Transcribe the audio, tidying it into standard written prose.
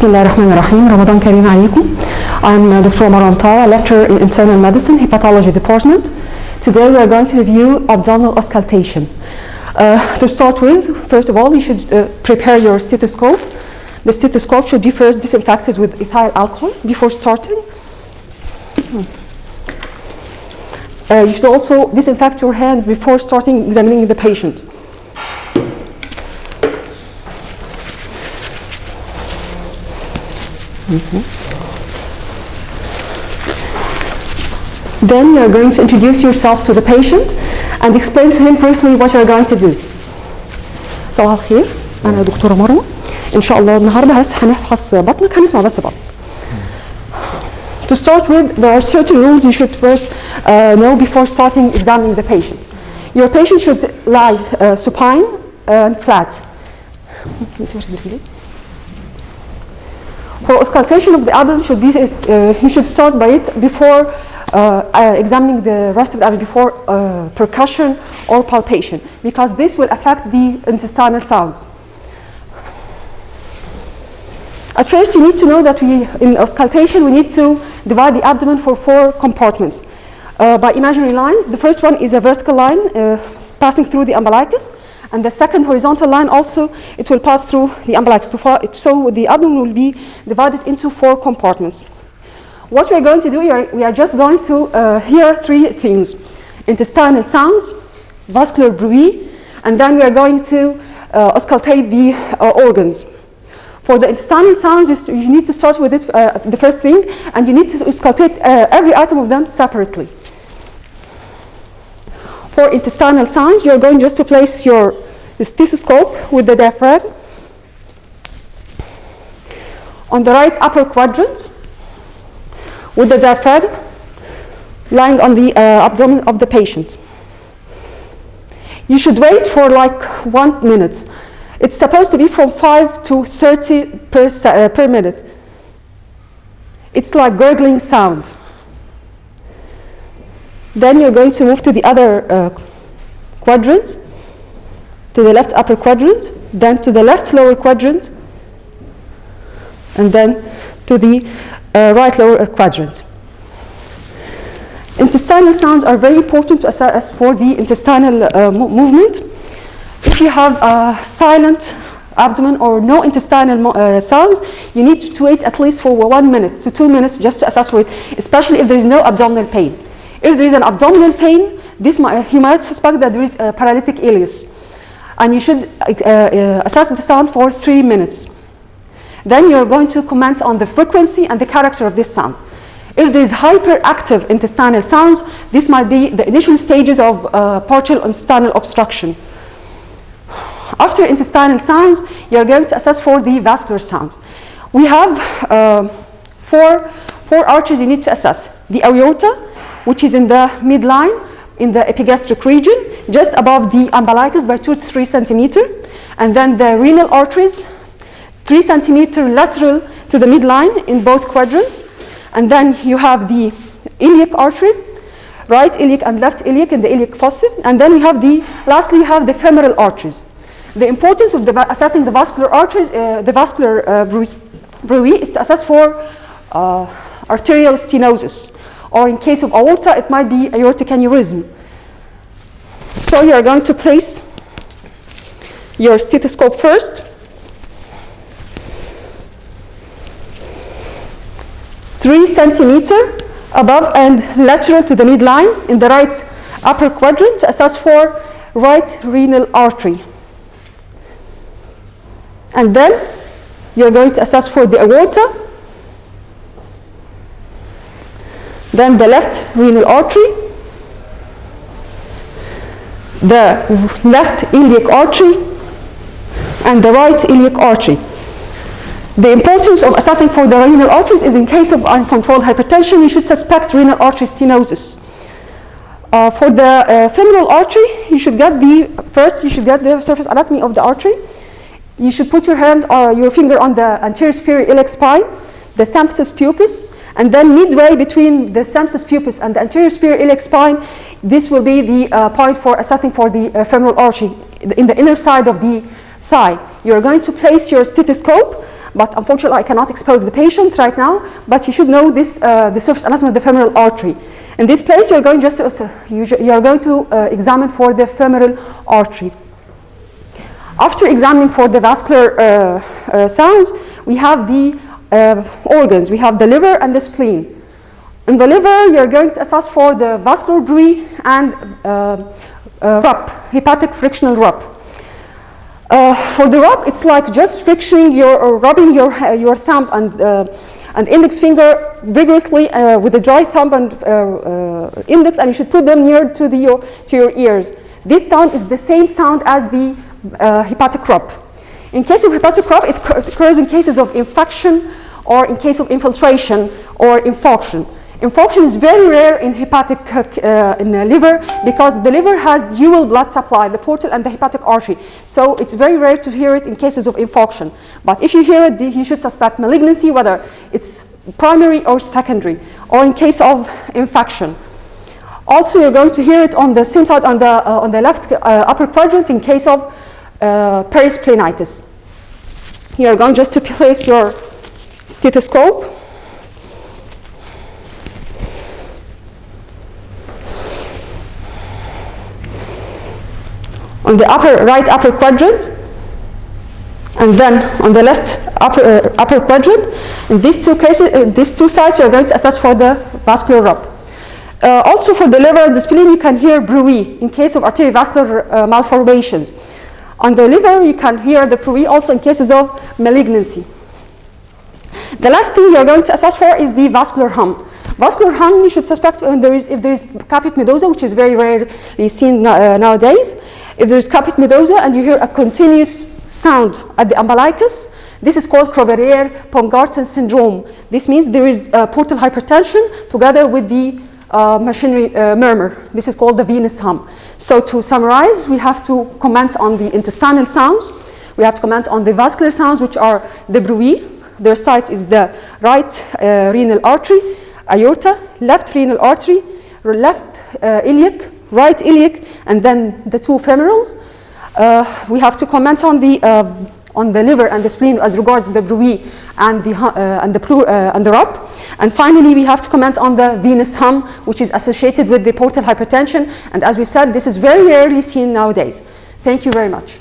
Bismillahirrahmanirrahim. Ramadan Kareem alaikum. I'm Dr. Omar Antara, lecturer in internal medicine, hepatology department. Today we are going to review abdominal auscultation. To start with, first of all, you should prepare your stethoscope. The stethoscope should be first disinfected with ethyl alcohol before starting. You should also disinfect your hand before starting examining the patient. Then you are going to introduce yourself to the patient and explain to him briefly what you are going to do. صباح الخير، أنا دكتورة مروة. إن شاء الله النهاردة بس هنفحص بطنك، هنسمع بس بطن. To start with, there are certain rules you should first know before starting examining the patient. Your patient should lie supine and flat. For auscultation of the abdomen, you should start by it before examining the rest of the abdomen, before percussion or palpation, because this will affect the intestinal sounds. At first, you need to know that in auscultation, we need to divide the abdomen for 4 compartments by imaginary lines. The first one is a vertical line passing through the umbilicus, and the second horizontal line also, it will pass through the umbilicus. So the abdomen will be divided into 4 compartments. What we are going to do here, we are just going to hear 3 things: intestinal sounds, vascular bruit, and then we are going to auscultate the organs. For the intestinal sounds, you need to start with it, the first thing, and you need to auscultate every item of them separately. For intestinal sounds, you are going just to place your stethoscope with the diaphragm on the right upper quadrant, with the diaphragm lying on the abdomen of the patient. You should wait for like 1 minute. It's supposed to be from 5 to 30 per minute. It's like gurgling sound. Then you're going to move to the other quadrant, to the left upper quadrant, then to the left lower quadrant, and then to the right lower quadrant. Intestinal sounds are very important to assess for the intestinal movement. If you have a silent abdomen or no intestinal sounds, you need to wait at least for 1 minute to 2 minutes just to assess for it, especially if there is no abdominal pain. If there is an abdominal pain, you might suspect that there is a paralytic ileus, and you should assess the sound for 3 minutes. Then you are going to comment on the frequency and the character of this sound. If there is hyperactive intestinal sounds, this might be the initial stages of partial intestinal obstruction. After intestinal sounds, you are going to assess for the vascular sound. We have four arteries you need to assess: the aorta, which is in the midline, in the epigastric region, just above the umbilicus by 2 to 3 centimeters, and then the renal arteries, 3 centimeters lateral to the midline in both quadrants, and then you have the iliac arteries, right iliac and left iliac in the iliac fossa, and then lastly we have the femoral arteries. The importance of assessing the vascular arteries, the vascular bruit, is to assess for arterial stenosis, or in case of aorta, it might be aortic aneurysm. So you are going to place your stethoscope first, 3 centimeters above and lateral to the midline in the right upper quadrant to assess for right renal artery. And then you're going to assess for the aorta, then the left renal artery, the left iliac artery, and the right iliac artery. The importance of assessing for the renal arteries is in case of uncontrolled hypertension, you should suspect renal artery stenosis. For the femoral artery, you should get the surface anatomy of the artery. You should put your finger on the anterior superior iliac spine, the symphysis pubis, and then midway between the symphysis pubis and the anterior superior iliac spine, this will be the point for assessing for the femoral artery in the inner side of the thigh. You're going to place your stethoscope but unfortunately I cannot expose the patient right now, but you should know this, the surface anatomy of the femoral artery. In this place, you're going to examine for the femoral artery. After examining for the vascular sounds, we have the organs. We have the liver and the spleen. In the liver, you're going to assess for the vascular bruit and rub, hepatic frictional rub. For the rub, it's like just frictioning or rubbing your thumb and index finger vigorously with the dry thumb and index, and you should put them near to your ears. This sound is the same sound as the hepatic rub. In case of hepatic rub, it occurs in cases of infection or in case of infiltration or infarction. Infarction is very rare in hepatic in the liver because the liver has dual blood supply, the portal and the hepatic artery. So it's very rare to hear it in cases of infarction. But if you hear it, you should suspect malignancy, whether it's primary or secondary, or in case of infection. Also, you're going to hear it on the same side on the left upper quadrant in case of perisplenitis. You're going just to place your stethoscope. On the right upper quadrant, and then on the left upper quadrant. In these two cases, these two sites, you're going to assess for the vascular rub. Also for the liver and the spleen, you can hear bruit in case of arteriovascular malformations. On the liver, you can hear the bruit also in cases of malignancy. The last thing you're going to assess for is the vascular hum. Vascular hum, you should suspect if there is caput medosa, which is very rarely seen nowadays. If there is caput medosa and you hear a continuous sound at the umbilicus, this is called Creverier-Baumgarten syndrome. This means there is portal hypertension together with the machinery murmur. This is called the venous hum. So to summarize, we have to comment on the intestinal sounds. We have to comment on the vascular sounds, which are the bruit. Their site is the right renal artery, aorta, left renal artery, left iliac, right iliac, and then the two femorals. We have to comment on the liver and the spleen as regards the bruit and the rub. And finally, we have to comment on the venous hum, which is associated with the portal hypertension. And as we said, this is very rarely seen nowadays. Thank you very much.